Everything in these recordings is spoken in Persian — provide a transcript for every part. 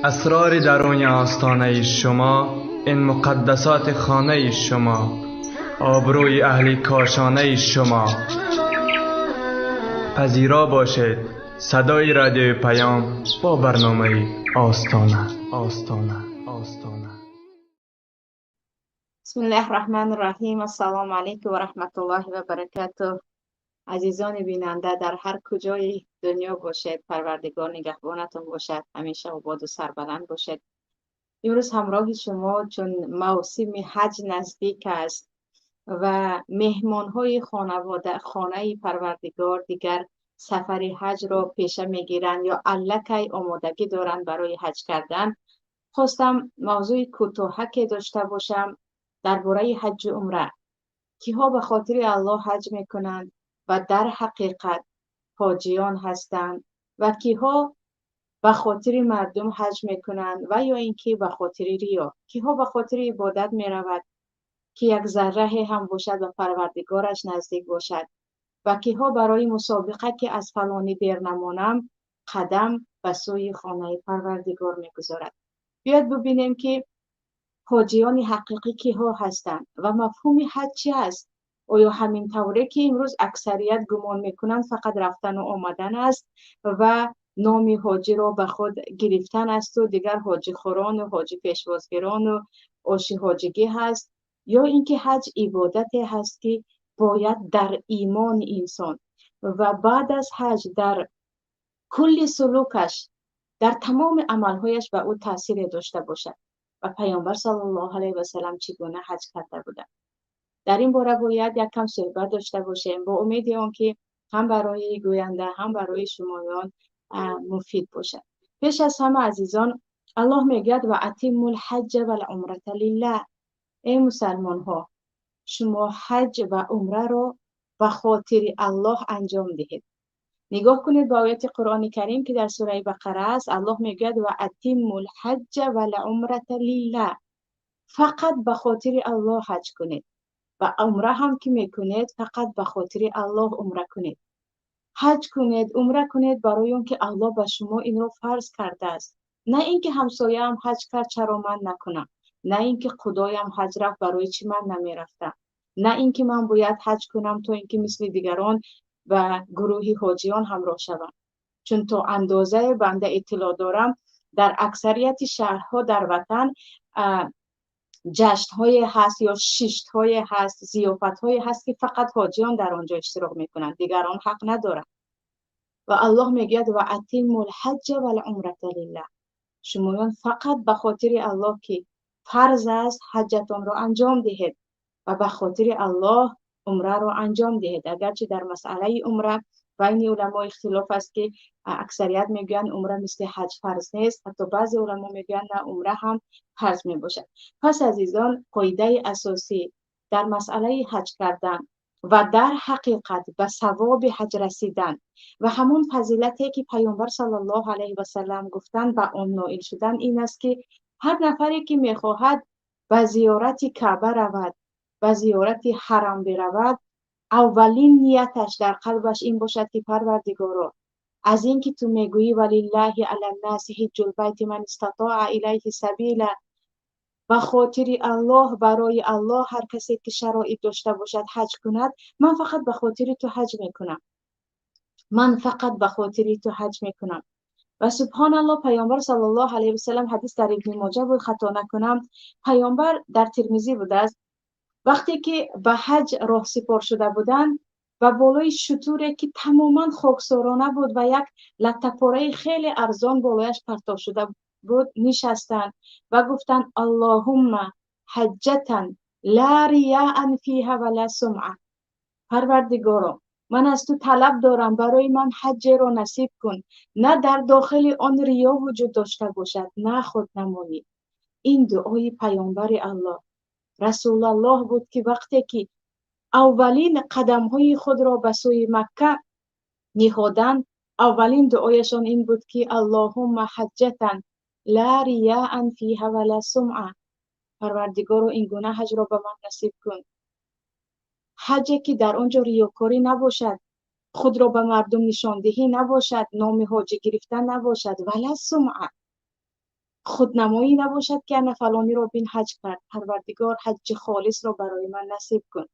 اسرار درون آستانه شما، این مقدسات خانه شما، آبروی اهل کاشانه شما. پذیرا باشید صدای رادیو پیام با برنامه آستانه. بسم الله الرحمن الرحیم. السلام علیکم و رحمت الله و برکاته. عزیزان بیننده در هر کجای دنیا باشید، پروردگار نگهبانتون باشد، همیشه آباد و سربلند باشید. امروز همراه شما چون موسم حج نزدیک است و مهمان های خانه پروردگار دیگر سفر حج را پیشه میگیرند یا الکی آمادگی دارند برای حج کردن، خواستم موضوع کوتاهی داشته باشم درباره حج و عمره. کیها به خاطر الله حج میکنند و در حقیقت حاجیان هستند و کیها به خاطر مردم حج میکنند و یا اینکه به خاطر ریا. کیها به خاطر عبادت میرود که یک ذره هم باشد و پروردگارش نزدیک باشد و کیها برای مسابقه که از فلانی دیر نمانم قدم به سوی خانه پروردگار میگذارد. بیاید ببینیم که حاجیان حقیقی کیها هستند و مفهوم حج چی است. آیا همین طوره که امروز اکثریت گمان میکنند فقط رفتن و آمدن است و نام حاجی را به خود گرفتن است و دیگر حاجی خوران و حاجی پیشوازگران و آشی حاجگی هست، یا اینکه حج عبادتی هست که باید در ایمان انسان و بعد از حج در کل سلوکش در تمام عملهایش به او تاثیر داشته باشد و پیامبر صلی الله علیه و سلم چگونه حج کرده بودند. در این باره باید یک کم صحبت داشته باشیم با امید آنکه هم برای گوینده هم برای شمایان مفید باشد. پیش از همه عزیزان، الله میگوید و اتموا الحج والعمره لله. ای مسلمان ها، شما حج و عمره را به خاطر الله انجام دهید. نگاه کنید به آیات قرآن کریم که در سوره بقره است. الله میگوید و اتموا الحج والعمره لله. فقط به خاطر الله حج کنید و عمره هم که میکنید فقط به خاطر الله عمره کنید. حج کنید، عمره کنید برای اون که الله به شما این رو فرض کرده است. نه اینکه همسایه هم حج کرد چرا من نکنم، نه اینکه خدایم حج رفت برای چی من نمیرفتم، نه اینکه من باید حج کنم تا اینکه مثل دیگران و گروهی حاجیان همراه شوم. چون تا اندازه بنده اطلاع دارم در اکثریت شهرها در وطن جشن‌های هست یا شیشت‌های هست، ضیافت‌های هست که فقط حاجیان در آنجا اشتراک میکنند، دیگران حق ندارند. و الله میگوید و اتموا الحج والعمره لله. شمایان فقط به خاطر الله که فرض است حجتان را انجام دهید و به خاطر الله عمره را انجام دهید. اگرچه در مسئله عمره بین علما اختلاف است که اکثریت میگن عمره مثل حج فرض نیست، حتی بعضی علما میگن نه عمره هم فرض می باشد. پس عزیزان، قاعده اساسی در مسئله حج کردن و در حقیقت به ثواب حج رسیدن و همون فضیلتی که پیامبر صلی الله علیه و سلم گفتند به آن نائل شدن این است که هر نفری که میخواهد به زیارت کعبه رود، به زیارت حرم برود، اولین نیتش در قلبش این باشد که پروردگارا، از این که تو میگویی ولله علی الناس حج البیت من استطاع الیه سبیلا، و خاطر الله، برای الله هر کسی که شرایط داشته باشد حج کند، من فقط به خاطر تو حج میکنم، من فقط به خاطر تو حج میکنم. و سبحان الله، پیامبر صلی الله علیه و سلم، حدیث در ابن ماجه بود خطا نکنم، پیامبر در ترمذی بود است، وقتی که به حج راه سپار شده بودند و بالای شتوری که تماما خاکسارانه بود و یک لطه‌پاره خیلی ارزان بالایش پرتاب شده بود نشستند و گفتند اللهم حجتا لا ریاء فیها ولا سمعه، پروردگارا من از تو طلب دارم برای من حج را نصیب کن، نه در داخل آن ریا وجود داشته باشد نه خودنمایی. این دعای پیامبر الله رسول الله بود که وقتی که اولین قدم های خود را به سوی مکه نهادند، اولین دعایشان این بود که اللهم حجتا لا ریاء فیها ولا سمعه، پروردگارا این گونه حج را به من نصیب کن، حجی که در آنجا ریاکاری نباشد، خود را به مردم نشاندهی نباشد، نام حاجی گرفتن نباشد، ولا سمعه، خودنمایی نباشد که انا فلانی را بین حج کرد، پروردگار حج خالص را برای من نصیب کن.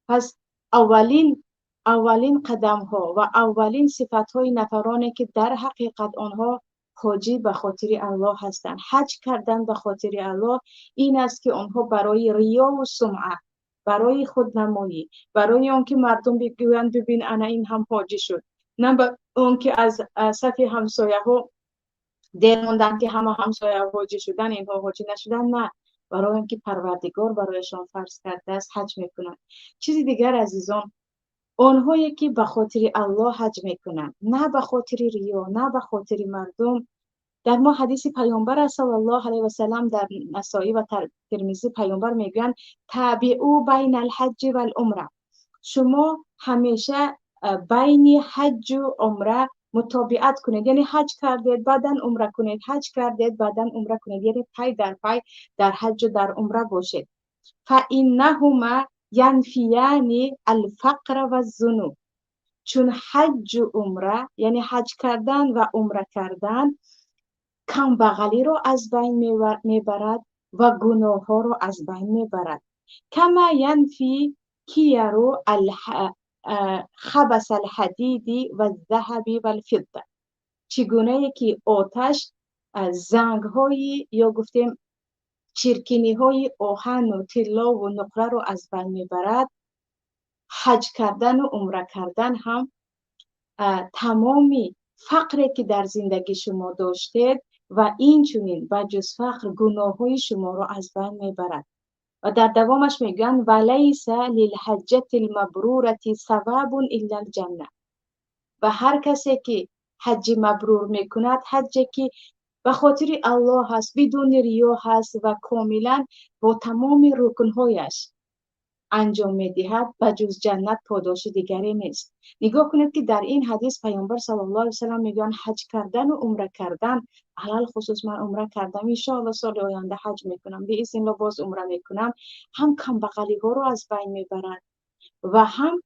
پس اولین قدم ها و اولین صفت های نفرانی که در حقیقت آنها حاجی به خاطر الله هستند، حج کردن به خاطر الله، این است که آنها برای ریا و سمعه، برای خودنمایی، برای آنکه مردم بگویند ببین انا این هم حاجی شد، نه به آنکه از صف همسایه ها دل موندن که همه همسایه حاجی شدن اینها حاجی نشدن، نه، برای اینکه پروردگار برایشان فرض کرده است حج میکنند. چیزی دیگر عزیزان، آنهایی که به خاطر الله حج میکنند، نه به خاطر ریا، نه به خاطر مردم، در ما حدیث پیامبر صلی الله علیه و سلم در نسائی و ترمذی پیامبر میگن تابعوا بین الحج و العمره، شما همیشه بین حج و عمره متابعت کنید، یعنی حج کردید بعداً عمره کنید، حج کردید بعداً عمره کنید، یعنی پای در پای در حج و در عمره باشید. فإنهما ینفیان الفقر و الذنوب، چون حج و عمره یعنی حج کردن و عمره کردن کم بغلی رو از بین میبرد و گناه ها رو از بین میبرد. کما ینفی کیرو خبث الحدید و الذهب و الفضه، چگونه که آتش زنگ های یا گفتیم چرکینی های آهن و طلا و نقره رو از بین میبرد، حج کردن و عمره کردن هم تمامی فقری که در زندگی شما داشتید و این چنین و جز فقر گناه های شما رو از بین میبرد. و در دوامش میگن ولیس للحجة المبرورة ثواب الا الجنه، و هر کسی که حج مبرور میکند، حجی که به خاطر الله هست، بدون ریا هست و کاملا با تمام رکنهایش انجام میدهد، بجز جنت پاداش دیگری نیست. نگاه کنید که در این حدیث پیامبر صلی الله علیه و سلم میگن حج کردن و عمره کردن، علل خصوص من عمره کردم، ان شاء الله سال آینده حج میکنم، به اذن الله باز عمره میکنم، هم کم بغلی ها رو از بین میبرد و هم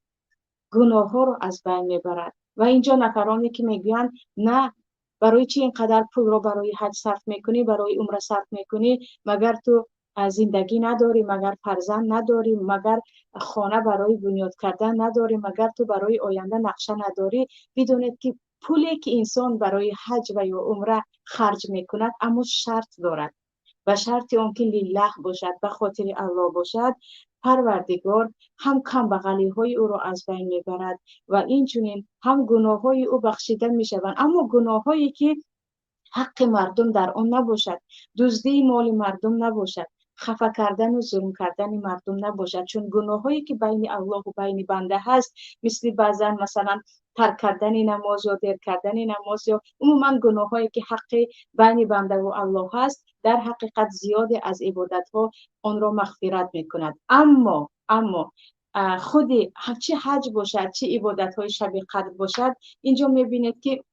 گناه ها رو از بین میبرد. و اینجا نفرانی که میگن نه برای چی اینقدر پول رو برای حج صرف میکنی، برای عمره صرف میکنی، مگر تو زندگی نداری، مگر فرزند نداری، مگر خانه برای بنیاد کردن نداری، مگر تو برای آینده نقشه نداری، بدونید که پولی که انسان برای حج و یا عمره خرج میکند اما شرط دارد و شرط اون که لله باشد، به خاطر الله باشد، پروردگار هم کم بغلی های او را از بین میبرد و این چنین هم گناه های او بخشیده میشوند. اما گناه هایی که حق مردم در آن نباشد، دزدی مال مردم نباشد، خفه کردن و ظلم کردن مردم نباشد، چون گناهایی که بین الله و بین بنده هست، مثل بعضا مثلا ترک کردن نماز یا دیر کردن نماز یا عموما گناهایی که حق بین بنده و الله هست، در حقیقت زیاده از عبادت ها آن را مغفرت میکند. اما خود چه حج باشد، چه عبادت های شب قدر باشد، اینجا میبینید که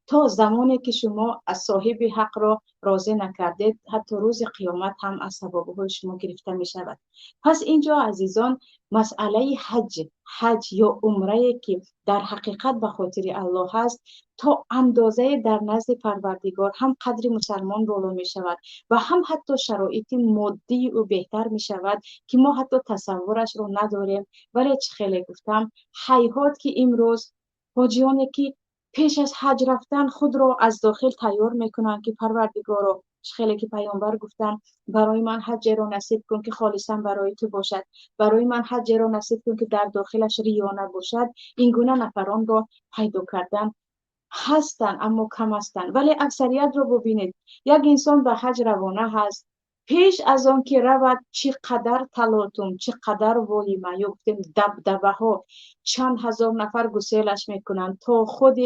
تا زمانی که شما از صاحب حق را راضی نکردید، حتی روز قیامت هم از ثوابهای شما گرفته می شود. پس اینجا عزیزان، مسئله حج یا عمره که در حقیقت به خاطر الله هست، تا اندازه در نزد پروردگار هم قدر مسلمان بالا می شود و هم حتی شرایط مادی و بهتر می شود که ما حتی تصورش رو نداریم. ولی چه خیلی گفتم، حیات که امروز حاجیانی که پیش از حج رفتن خود را از داخل تیار میکنن که پروردگارا، خیلی که پیامبر گفتن برای من حج را نصیب کن که خالصا برای تو باشد، برای من حج را نصیب کن که در داخلش ریا نباشد. این گونه نفران را پیدا کردن هستن، اما کم هستن. ولی اکثریت رو ببینید، یک انسان به حج روانه هست، پیش از آن که رود چقدر تلاطم، چقدر ولیمه، یا گفتیم دبدبه ها، چند هزار نفر گسیلش میکنن تا خود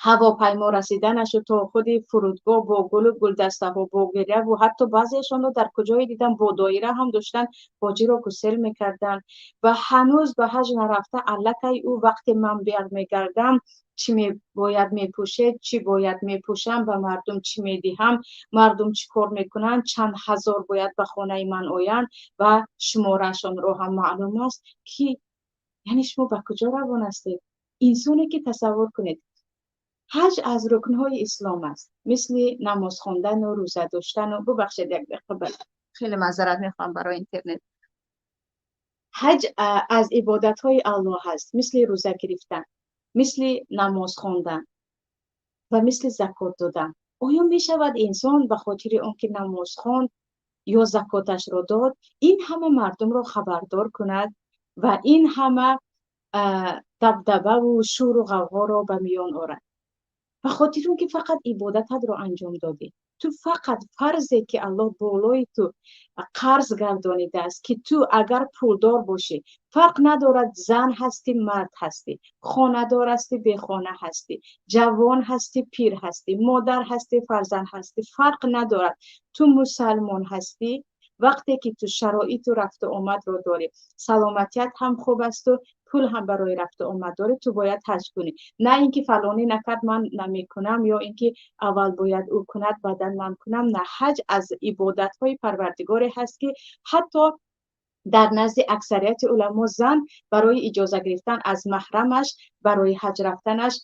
هواپیما رسیدنش و تا خود فرودگاه با گل و گلدسته ها با گریه و حتی بعضیشان رو در کجایی دیدم با دایره هم داشتن حاجی را گسیل میکردن و هنوز به حج نرفته. الکی او وقت من میگردم چی می باید میپوشه، چی باید میپوشم، به مردم چی میدهم، مردم چی کار میکنن، چند هزار باید به خانه من آیند و شمارشان رو هم معلوم است که یعنی شما به کجا روان هستید؟ انسانی که تصور کنید حج از رکنهای اسلام است، مثل نماز خواندن و روزه داشتن و ببخشید یک دقیقه خیلی معذرت میخوام برای اینترنت. حج از عبادت های الله هست، مثل روزه گرفتن، مثل نماز خواندن و مثل زکات دادن. آیا می شود انسان به خاطر اون که نماز خواند یا زکاتش را داد این همه مردم را خبردار کند و این همه دبدبه و شور و غوغا را به میان آورد؟ به خاطر اون که فقط عبادتت رو انجام دادی. تو فقط فرضی که الله بالای تو قرض گردانیده است که تو اگر پولدار باشی، فرق ندارد زن هستی مرد هستی، خانه‌دار هستی بی خانه هستی، جوان هستی پیر هستی، مادر هستی فرزند هستی، فرق ندارد. تو مسلمان هستی وقتی که تو شرایط و رفت آمد رو داری، سلامتیت هم خوب است و پول هم برای رفت آمد داره، تو باید حج کنی. نه اینکه فلانی نکرد من نمیکنم، یا اینکه اول باید او کند بعدا من کنم. نه، حج از عبادت های پروردگار هست که حتی در نزد اکثریت علما زن برای اجازه گرفتن از محرمش برای حج رفتنش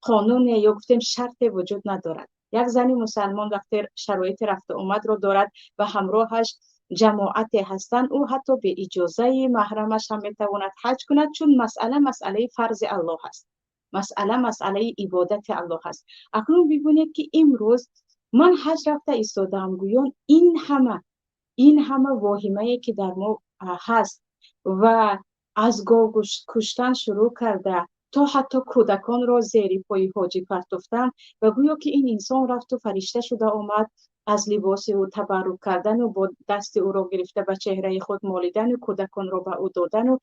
قانون یا گفتیم شرط وجود ندارد. یک زنی مسلمان وقتی شرایط رفت آمد رو دارد و همراهش جماعت هستند، او حتی به اجازه محرمش هم میتواند حج کند، چون مسئله فرض الله هست، مسئله عبادت الله هست. اکنون ببینید که امروز من حج رفته ایستادم، گویان این همه واهمه که در ما هست و از گاو کشتن شروع کرده تا حتی کودکان را زیر پای حاجی پرتافتن و گویا که این انسان رفت و فرشته شده آمد، از لباس او تبرک کردن و با دست او را گرفته به چهره خود مالیدن و کودکان را به او دادن و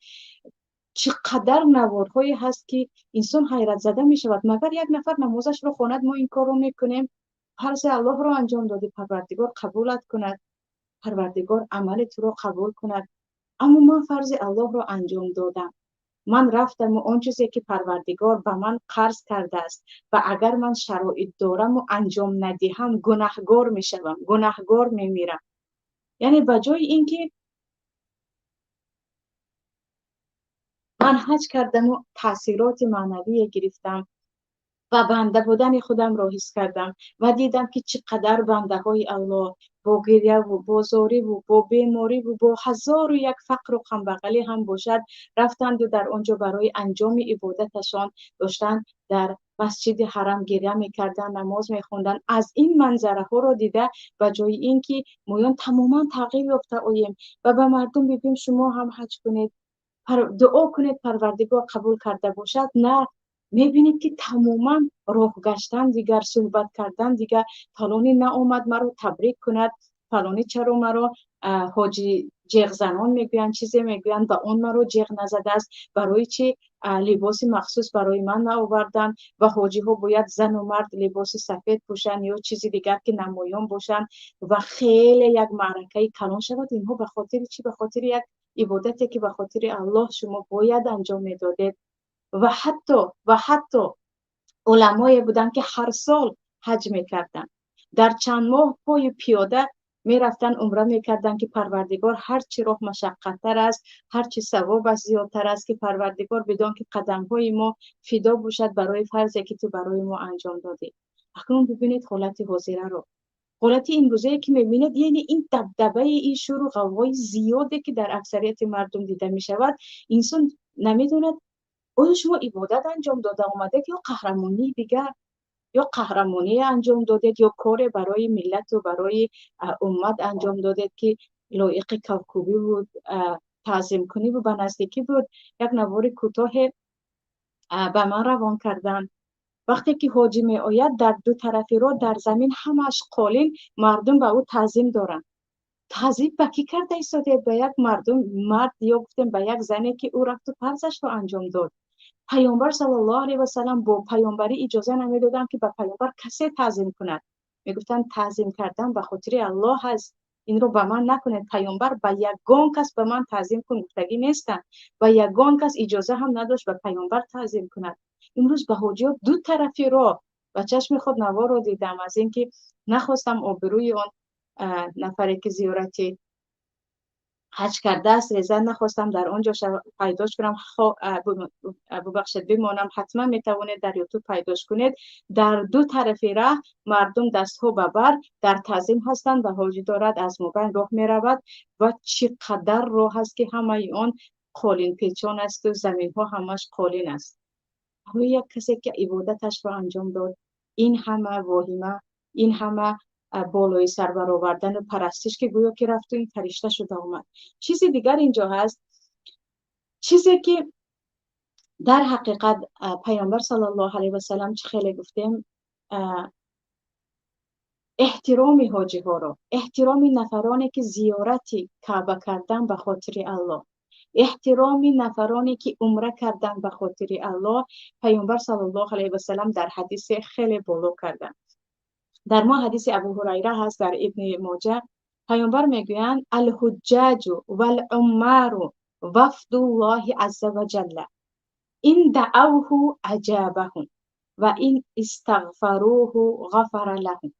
چقدر نوارهایی هست که انسان حیرت زده می شود. مگر یک نفر نمازش رو خواند ما این کار رو میکنیم؟ فرض الله را انجام دادی، پروردگار قبولت کند، پروردگار عمل تو رو قبول کند. اما من فرض الله را انجام دادم، من رفتم و آن چیزی که پروردگار به من قرض کرده است و اگر من شرایط دارم و انجام ندهم گناهگار میشوم، گناهگار میمیرم. یعنی بجای اینکه من حج کردم و تاثیرات معنوی گرفتم و بنده بودن خودم را حس کردم و دیدم که چقدر بنده های الله با گریه و با زاری و با بیماری و با هزار و یک فقر و خنبغلی هم باشد رفتند و در آنجا برای انجام عبادتشان داشتن در مسجد حرم گریه میکردن، نماز میخوندن. از این منظره ها را دیده و جای اینکه مویان تماما تغییر یافته آییم و به مردم بگیم شما هم حج کنید، دعا کنید پروردگار قبول کرده باشد، نه، میبینید که تماما راه گشتن دیگر، صحبت کردن دیگر، فلانی نآمد مرا تبریک کند، فلانی چرا مرا حاجی جیغ زنان میگویند، چیزی میگویند، و اون مرا جیغ نزده است، برای چی لباس مخصوص برای من نآوردن و حاجی ها باید زن و مرد لباس سفید پوشن یا چیزی دیگر که نمایان باشن و خیلی یک معرکه کلان شود. اینها به خاطر چی؟ به خاطر یک عبادتی که به خاطر الله شما باید انجام میدادید. و حتی علمای بودن که هر سال حج میکردن، در چند ماه پای پیاده میرفتن عمره میکردن که پروردگار هرچی راه مشقت‌تر است، هرچی ثوابش زیادتر است، که پروردگار بدان که قدم‌های ما فدا باشد برای فرضی که تو برای ما انجام دادی. اکنون ببینید حالت حاضره رو، حالت امروزه که میبینید، یعنی این دبدبه، این شور و غوغای زیاده که در اکثریت مردم دیده میشود. انسان نمیدوند آیا شما عبادت انجام داده اومده یا قهرمانی دیگر، یا قهرمانی انجام دادید یا کار برای ملت و برای امت انجام دادید که لایق کوکبی بود، تعظیم کنی و به نزدیکی بود. یک نوار کوتاه به من روان کردن. وقتی که حاجی می آید در دو طرفی را در زمین همش قالین، مردم به او تعظیم دارن. تعظیم به کی کرده ایستاده؟ به یک مرد یا گفتیم به یک زنی که او رفت و فرضش رو انجام داد. پیامبر صلی الله علیه و سلم با پیامبری اجازه نمیدادن که به پیامبر کسی تعظیم کند. میگفتن تعظیم کردن به خاطر الله هست، این رو به من نکنید. پیامبر به یگان کس به من تعظیم کن گفتگی نیستن، و یگان کس اجازه هم نداشت به پیامبر تعظیم کند. امروز به حاجیات دو طرفی را و چشم خود نوار رو دیدم، از اینکه نخواستم آبروی آن نفری که زیارتی حج کرده است رضا نخواستم در آنجا پیداش کنم. ببخشید بمانم، حتما میتوانید در یوتیوب پیداش کنید. در دو طرف راه مردم دستها به بر در تعظیم هستند و حاجی دارد از مبین راه میرود و چقدر راه است که همه آن قالین پیچان است و زمین ها همش قالین است. روی یک کسی که عبادتش را انجام داد، این همه واهمه، این همه بالای سر برآوردن و پرستش که گویا که رفت و این فرشته شده آمد. چیزی دیگر اینجا هست، چیزی که در حقیقت پیامبر صلی الله علیه و سلم چه خیلی گفتیم، احترام حاجی ها را، احترام نفرانی که زیارتی کعبه کردن به خاطر الله، احترام نفرانی که عمره کردن به خاطر الله، پیامبر صلی الله علیه و سلم در حدیث خیلی بالا کردن. در ما حدیث ابو هریره هست در ابن ماجه، پیامبر میگویند الحجاج والعمار وفد الله عز وجل این دعوه اجابهم و این استغفروه غفر لهم.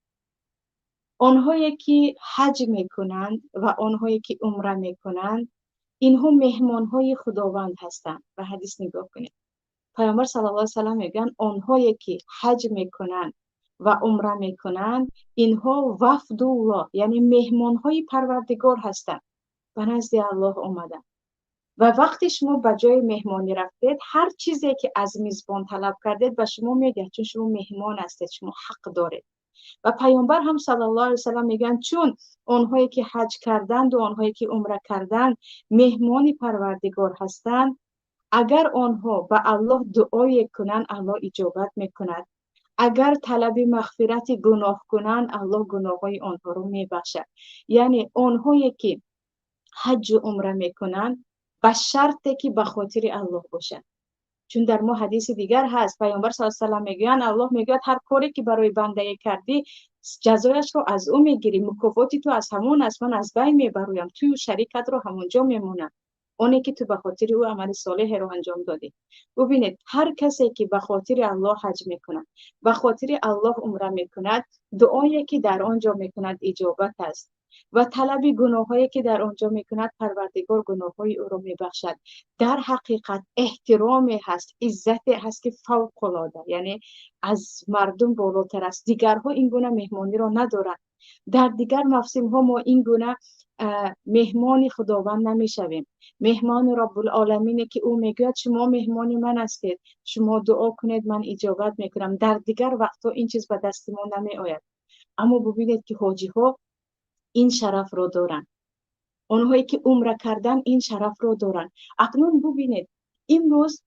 آنهایی که حج میکنند و آنهایی که عمره میکنند، اینها مهمانهای خداوند هستند. و حدیث نگاه کنید، پیامبر صلی الله علیه و سلم میگن آنهایی که حج میکنند و عمره میکنند، اینها وفد الله، یعنی مهمانهای پروردگار هستند، به نزد الله آمدن. و وقتی شما به جای مهمانی رفتید، هر چیزی که از میزبان طلب کردید به شما میگه، چون شما مهمان هستید، شما حق دارید. و پیامبر هم صلی الله علیه و سلم میگن چون آنهایی که حج کردند و آنهایی که عمره کردند مهمان پروردگار هستند، اگر آنها به الله دعای کنند الله اجابت میکند، اگر طلب مغفرت گناه کنند الله گناههای آنها رو میبخشد. یعنی آنهایی که حج و عمره میکنند به شرطی که به خاطر الله باشد. چون در ما حدیث دیگر هست، پیامبر صلی الله علیه و سلم میگن الله میگه هر کاری که برای بنده کردی جزایش رو از او میگیری، مکافاتی تو از همون است، من از بین میبرویم، تو شریکت رو همونجا میمونم، اونی که تو به خاطر او عمل صالح رو انجام دادی. ببینید هر کسی که به خاطر الله حج میکند، به خاطر الله عمره میکند، دعایی که در آنجا میکند اجابت است و طلب گناهایی که در آنجا میکند پروردگار گناههای او رو میبخشد. در حقیقت احترامی هست، عزتی هست که فوق العاده، یعنی از مردم بالاتر است. دیگرها این گونه مهمانی را ندارند. در دیگر موسم ها ما این گونه مهمان خداوند نمیشویم. مهمان رب العالمینه که او میگوید شما مهمانی من هستید، شما دعا کنید من اجابت میکنم. در دیگر وقتا این چیز به دست ما نمی آید. اما ببینید که حاجی ها این شرف رو دارن، اونهایی که عمره کردن این شرف رو دارن. اکنون ببینید امروز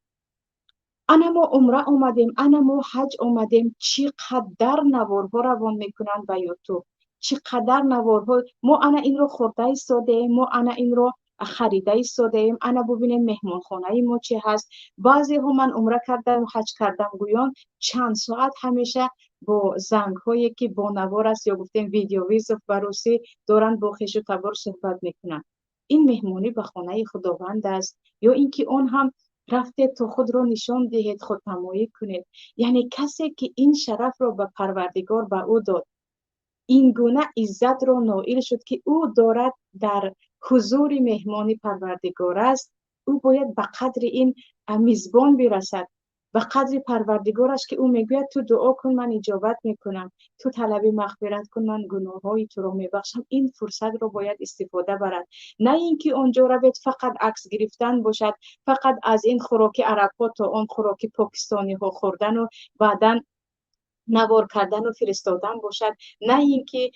انا ما عمره آمدیم، انا ما حج آمدیم، چقدر نوارها روان میکنن به یوتیوب، چقدر نوارها ما انا این رو خورده ایستاده ایم، ما انا این رو خریده ایستاده ایم. انا ببینید مهمان خانه ما چی هست. بعضی ها من عمره کردم و حج کردم گویان چند ساعت همیشه با زنگ هایی که با نوار است یا گفتیم ویدیو ویز بروسی دارن با خیش و تبار صحبت میکنن. این مهمانی به خانه خداوند است. یا اینکه اون هم رفته تو خود رو نشان دهید، خود نمایی کنید. یعنی کسی که این شرف رو به پروردگار به او داد، این گونه عزت رو نائل شد که او دارد در حضور مهمانی پروردگار است، او باید به قدر این میزبان برسد، به قدر پروردگارش که او میگوید تو دعا کن من اجابت میکنم، تو طلب مغفرت کن من گناههای تو رو میبخشم. این فرصت رو باید استفاده برد، نه اینکه اونجا رو بید فقط عکس گرفتن باشد، فقط از این خوراک عرب ها تا اون خوراک پاکستانی ها خوردن و بعداً نوار کردن و فرستادن باشد. نه اینکه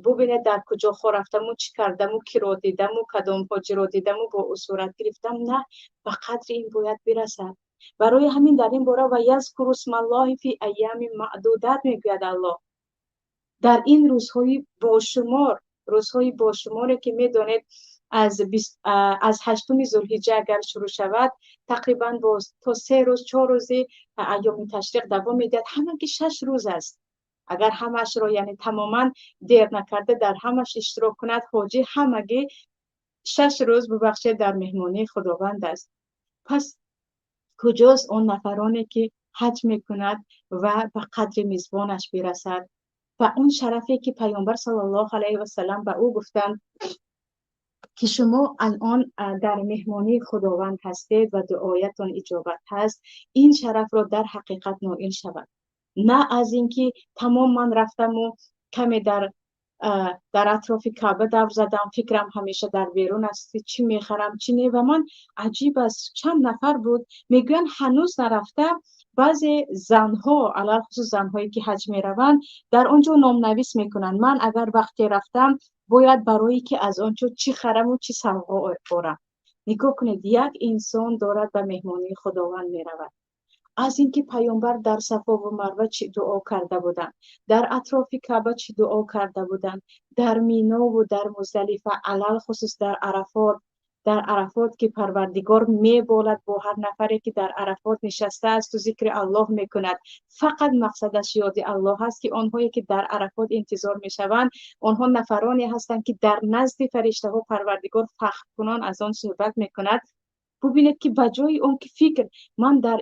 ببینه در کجا خور رفتم و چی کردم و کی را دیدم و کدام حاجی را دیدم و با او صورت گرفتم. نه، به قدر این باید برسد. برای همین در این باره و یذکر اسم الله فی ایام معدودات میگوید الله در این روزهای با شماری که میدانید از 8 ذوالحجه اگر شروع شود تقریبا تا 3 روز 4 روز ایام تشریق دوام میدهد. همه که 6 روز است. اگر همش را یعنی تماما دیر نکرده در همش اشتراک کند حاجی، همگی 6 روز ببخشید در مهمانی خداوند است. پس کجاست اون نفرانی که حج میکند و به قدر میزبانش برسد و اون شرفی که پیامبر صلی الله علیه و سلم به او گفتند که شما الان در مهمانی خداوند هستید و دعایتان اجابت هست، این شرف را در حقیقت نائل شود. نه از اینکه تمام من رفتم و کمی در اطراف کعبه دور زدم، فکرم همیشه در بیرون است چی میخرم چی نه. و من عجیب است چند نفر بود میگوین هنوز نرفتم. بعضی زنها علال خصوص زنهایی که حج میروند در اونجا نامنویس میکنن من اگر وقتی رفتم باید برای که از آنجا چی خرم و چی سوغا آورم. نگاه کنید یک انسان دارد به مهمانی خداوند میرود. از اینکه پیامبر در صفا و مروه چی دعا کرده بودند، در اطراف کعبه چی دعا کرده بودند، در مینا و در مزدلفه علل خصوص در عرفات که پروردگار میبالد با هر نفری که در عرفات نشسته است و ذکر الله میکند. فقط مقصدش یاد الله هست که آنهایی که در عرفات انتظار میشوند آنها نفرانی هستند که در نزد فرشته ها پروردگار فخر کنان از آن صحبت میکند. ببینید که بجای اون که فکر من در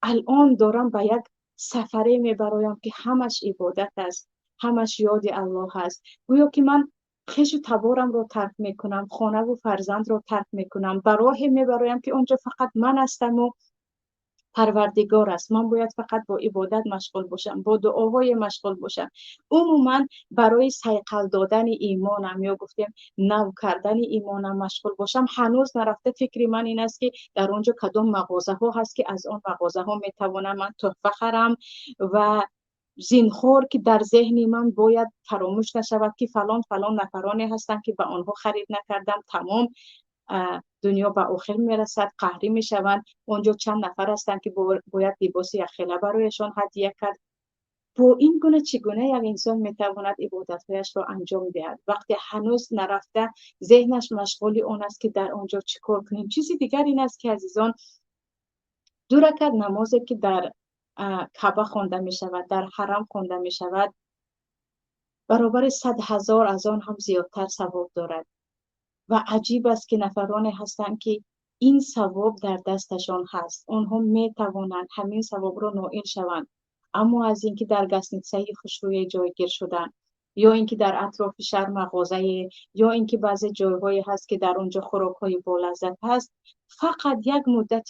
الان دارم به یک سفره میبرایم که همش عبادت است، همش یاد الله هست، گویا که من خیش و تبارم رو ترک میکنم، خانه و فرزند رو ترک میکنم، به راه میبرایم که اونجا فقط من هستم و پروردگار است. من باید فقط با عبادت مشغول باشم، با دعاهای مشغول باشم. عموما برای سیقل دادن ایمانم یا گفتیم نو کردن ایمانم مشغول باشم. هنوز نرفته فکری من این است که در اونجا کدام مغازه ها هست که از آن مغازه ها میتوانم من تحفه خرم و زینخور که در ذهنی من باید فراموش نشود که فلان نفرانی هستند که به آنها خرید نکردم، تمام دنیا به آخر میرسد، قهری میشوند. اونجا چند نفر هستند که باید لباس یخیله برایشان هدیه کرد. با این گونه چگونه یک انسان میتواند عبادتهایش را انجام دهد وقتی هنوز نرفته ذهنش مشغول اون است که در آنجا چیکار کنیم. چیزی دیگر این است که عزیزان 2 رکعت نمازی که در کعبه خوانده می شود، در حرم خوانده می شود، برابر 100,000 از آن هم زیادتر ثواب دارد. و عجیب است که نفرانی هستند که این ثواب در دستشان هست، آنها می توانند همین ثواب را نائل شوند، اما از اینکه در گسنیسه خوشروی جایگیر شدن یا اینکه در اطراف شهر مغازه یا اینکه بعضی جایهایی هست که در اونجا خوراک‌های بالذت هست، فقط یک مدت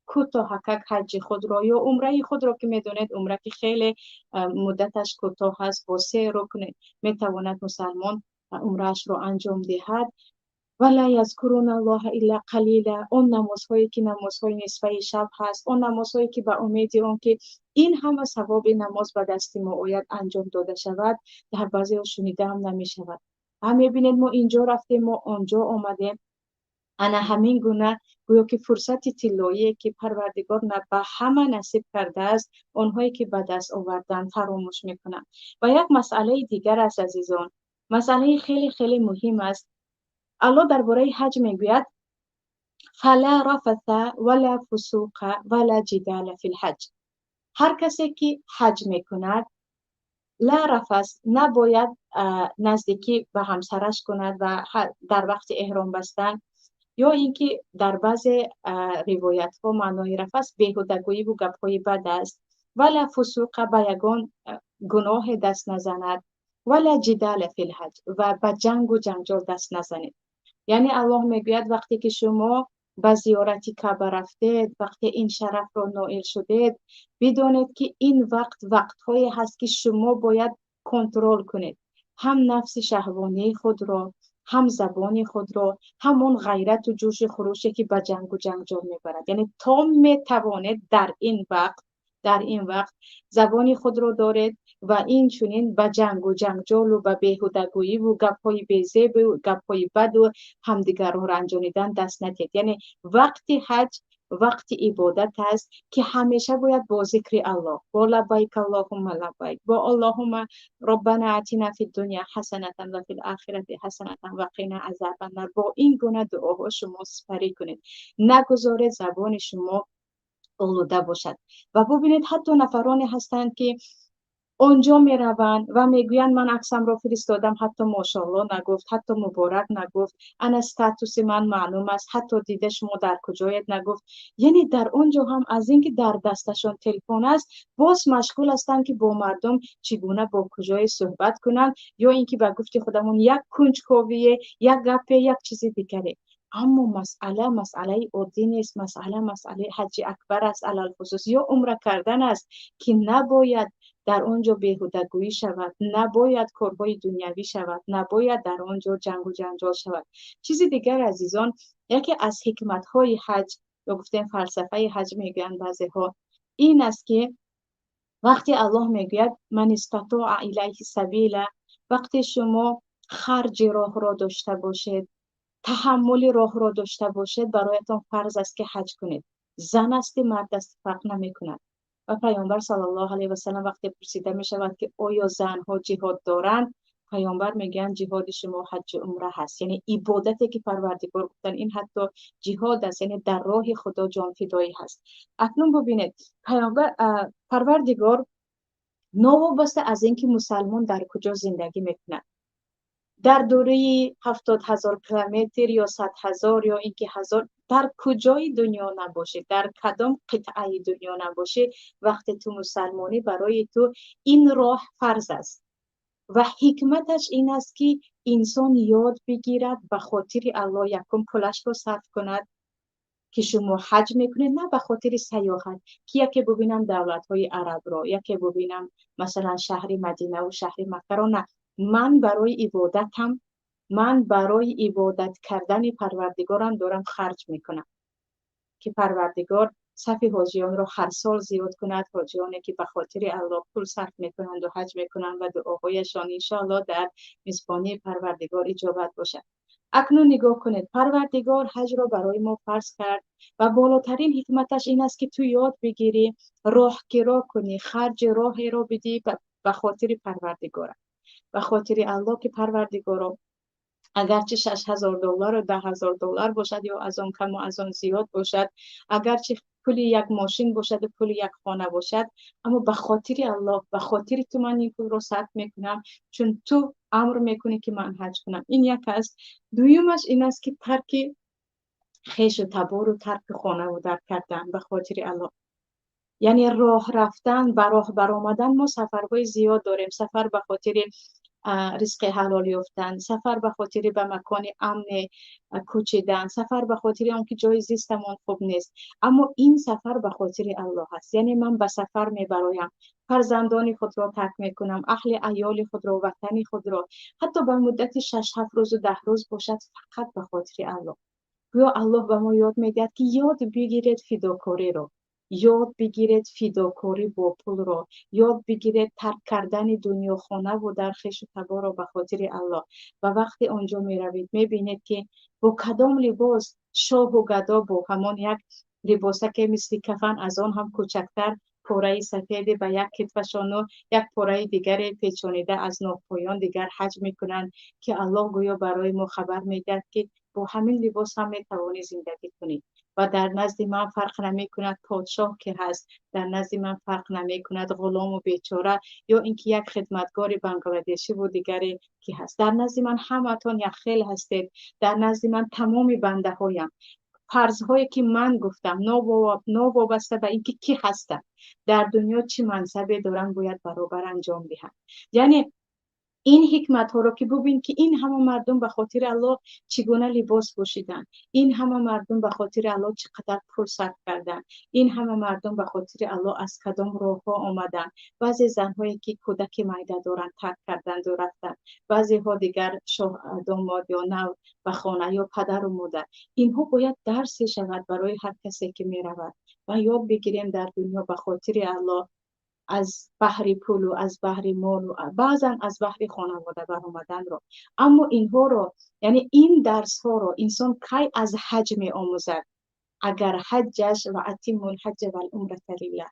کوتاه حقق حج خود را یا عمره خود را که میدونید عمره که خیلی مدتش کوتاه هست با 3 رکن میتواند مسلمان عمرهش را انجام دهد. ولا یذکرون الله الا قلیلا، اون نمازهایی که نمازهای نصفه شب هست، اون نمازهایی که به امید اون که این همه ثواب نماز به دست ما باید انجام داده شود در بعضی ها شنیده هم نمی شود. هم میبینید ما اینجا رفتیم ما آنجا آمدیم انا همین گونه گویا که فرصت طلایی که پروردگار به همه نصیب کرده است، آنهایی که به دست آوردن فراموش میکنند. و یک مسئله دیگر است عزیزان، مسئله خیلی خیلی مهم است. الله درباره حج میگوید فلا رفث ولا فسوق ولا جدال فی الحج. هر کسی که حج میکند لا رفث، نباید نزدیکی به همسرش کند و در وقت احرام بستن، یا اینکه در بعض روایت ها معنای رفث بیهودگویی و گپ‌های بد است. ولا فسوق، به یگان گناه دست نزند. ولا جدال فی الحج، و به جنگ و جنجال دست نزنید. یعنی الله میگوید وقتی که شما به زیارت کعبه رفتید، وقتی این شرف را نائل شدید، بدانید که این وقتهایی هست که شما باید کنترل کنید، هم نفس شهوانی خود را، هم زبان خود را، همون غیرت و جوش و خروشی که به جنگ و جنجال میبرد. یعنی تا میتوانید در این وقت زبان خود را دارید و این چونین به جنگ و جنجال و به بیهودگویی و گپ‌های بی‌زیب و گپ‌های بد و همدیگر را رنجانیدن دست ندید. یعنی وقتی حج وقت عبادت است که همیشه باید با ذکر الله، با لبیک اللهم لبیک، با اللهم ربنا آتنا فی الدنیا حسنة و فی الآخرة حسنة و قنا عذاب النار، با این گونه دعاها شما سپری کنید. نگذارید زبان شما آلوده باشد. و ببینید حتی نفرانی هستند که آنجا می روند و میگویند من عکسم را فرستادم، حتی ماشاءالله نگفت، حتی مبارک نگفت، انا استاتوس من معلوم است، حتی دیده شما در کجایت نگفت. یعنی در آنجا هم از اینکه در دستشان تلفن است، باز مشغول هستند که با مردم چگونه با کجای صحبت کنند، یا اینکه به گفت خودمون یک کنجکاوی، یک گپ، یک چیزی دیگری. اما مسئله عادی نیست. مسئله حج اکبر است، علل خصوص یا عمره کردن است که نباید در آنجا بیهودگویی شود، نباید کارهای دنیوی شود، نباید در آنجا جنگ و جنجال شود. چیز دیگر عزیزان، یکی از حکمت‌های حج یا گفتیم فلسفه حج میگویند بعضی ها، این است که وقتی الله میگوید من استطاع الیه سبیلا، وقتی شما خرج راه را داشته باشید، تحمل راه را داشته باشید، برایتان فرض است که حج کنید. زن است مرد است فرق نمی کند. و پیامبر صلی الله علیه و سلم وقتی پرسیده می شود که آیا زنها جهاد دارند، پیامبر میگن جهاد شما حج و عمره هست. یعنی عبادتی که پروردگار گفتن این حتی جهاد است، یعنی در راه خدا جان فدایی هست. اکنون ببینید پروردگار نوابسته از اینکه مسلمان در کجا زندگی میکنه، در دوره 70,000 کیلومتر یا 100,000 یا اینکه 1000، در کجای دنیا نباشه، در کدام قطعه دنیا نباشه، وقتی تو مسلمانی برای تو این راه فرض است. و حکمتش این است که انسان یاد بگیرد به خاطر الله یکم پولش رو صرف کند که شما حج میکنید، نه به خاطر سیاحت که یکی ببینم دولت‌های عرب را، یکی ببینم مثلا شهر مدینه و شهر مکه را، نه. من برای عبادت کردن پروردگارم دارم خرج میکنم که پروردگار صف حاجیان را هر سال زیاد کند، حاجیانی که به خاطر الله پول صرف میکنند و حج میکنند و دعاهایشان انشاءالله در میزبانی پروردگار اجابت باشد. اکنون نگاه کنید، پروردگار حج را برای ما فرض کرد و بالاترین حکمتش این است که تو یاد بگیری، راه کرا کنی، خرج راهی را بدی به خاطر پروردگار، به خاطر الله که پروردگار اگرچه $6,000 و $10,000 باشد یا از آن کم و از آن زیاد باشد، اگرچه پول یک ماشین باشد و پول یک خانه باشد، اما به خاطر الله، به خاطر تو من این پول رو صرف میکنم چون تو امر میکنی که من حج کنم. این یک است. دویمش این است که ترک خیش و تبار و ترک خانه و در کردن به خاطر الله. یعنی راه رفتن، به راه برآمدن ما سفرهای زیاد داریم، سفر به خاطر رزق حلال یافتن، سفر به خاطر به مکان امن کوچیدن، سفر به خاطر آنکه جای زیستمان خوب نیست، اما این سفر به خاطر الله است. یعنی من به سفر میبرایم، فرزندان خود را ترک میکنم، اهل عیال خود را، وطن خود را، حتی به مدت 6-7 روز و 10 روز باشد، فقط به خاطر الله. گویا الله به ما یاد میدهد که یاد بگیرید فداکاری را، یاد بگیرید فداکاری با پول را، یاد بگیرید ترک کردن دنیا خانه و در خویش و تبار را به خاطر الله. و وقتی آنجا می روید می بینید که با کدام لباس شاه و گدا با همان یک لباسک مثل کفن، از آن هم کوچکتر پاره سفید به یک کتفشان و یک پاره دیگر پیچانیده از ناپایان دیگر حج میکنند که الله گویا برای ما خبر میدهد که با همین لباس هم میتوانی زندگی کنی و در نزد من فرق نمی کند پادشاه که هست، در نزد من فرق نمی کند غلام و بیچاره یا اینکه یک خدمتگار بنگلادشی و دیگری که هست. در نزد من همتون یک خیل هستید، در نزد من تمام بنده هایم. فرضهایی که من گفتم نوابسته به اینکه کی هستم، در دنیا چی منصبی دارم، باید برابر انجام دهم. یعنی این حکمت ها رو که ببین که این همه مردم به خاطر الله چگونه لباس پوشیدن، این همه مردم به خاطر الله چقدر پول صرف کردن، این همه مردم به خاطر الله از کدام راه ها آمدن. بعضی زنهایی که کودک میده دارن ترک کردند و رفتن، بعضی ها دیگر شاه داماد یا نو به خانه یا پدر و مادر. اینها باید درسی شود برای هر کسی که می رود و یاد بگیریم در دنیا به خاطر الله از بحر پول و از بحر مال و بعضا از بحر خانواده برآمدن رو. اما اینها رو، یعنی این درس ها رو انسان کی از حج می آموزد؟ اگر حجش و اتم الحج و العمره لله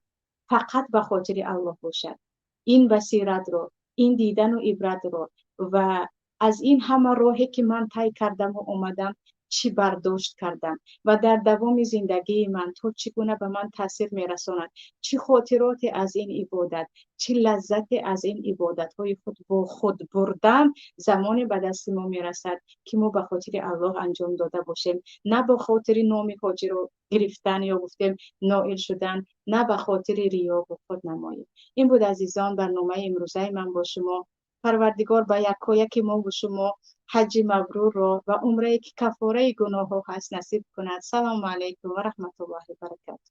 فقط به خاطر الله باشد. این بصیرت رو، این دیدن و عبرت رو و از این همه راهی که من طی کردم و اومدم چی برداشت کردم و در دوام زندگی من تو چگونه به من تاثیر میرساند، چی خاطرات از این عبادت، چی لذت از این عبادت های خود با خود بردم، زمانی به دست ما میرسد که ما به خاطر الله انجام داده باشیم، نه به خاطر نام حاجی رو گرفتن یا گفتیم نائل شدن، نه به خاطر ریا و خود نمایی. این بود عزیزان برنامه امروزه من با شما. پروردگار به یکایک ما و شما حج مبرور را و عمره که کفاره گناه ها هست نصیب کند. سلام علیکم و رحمت الله و برکاته.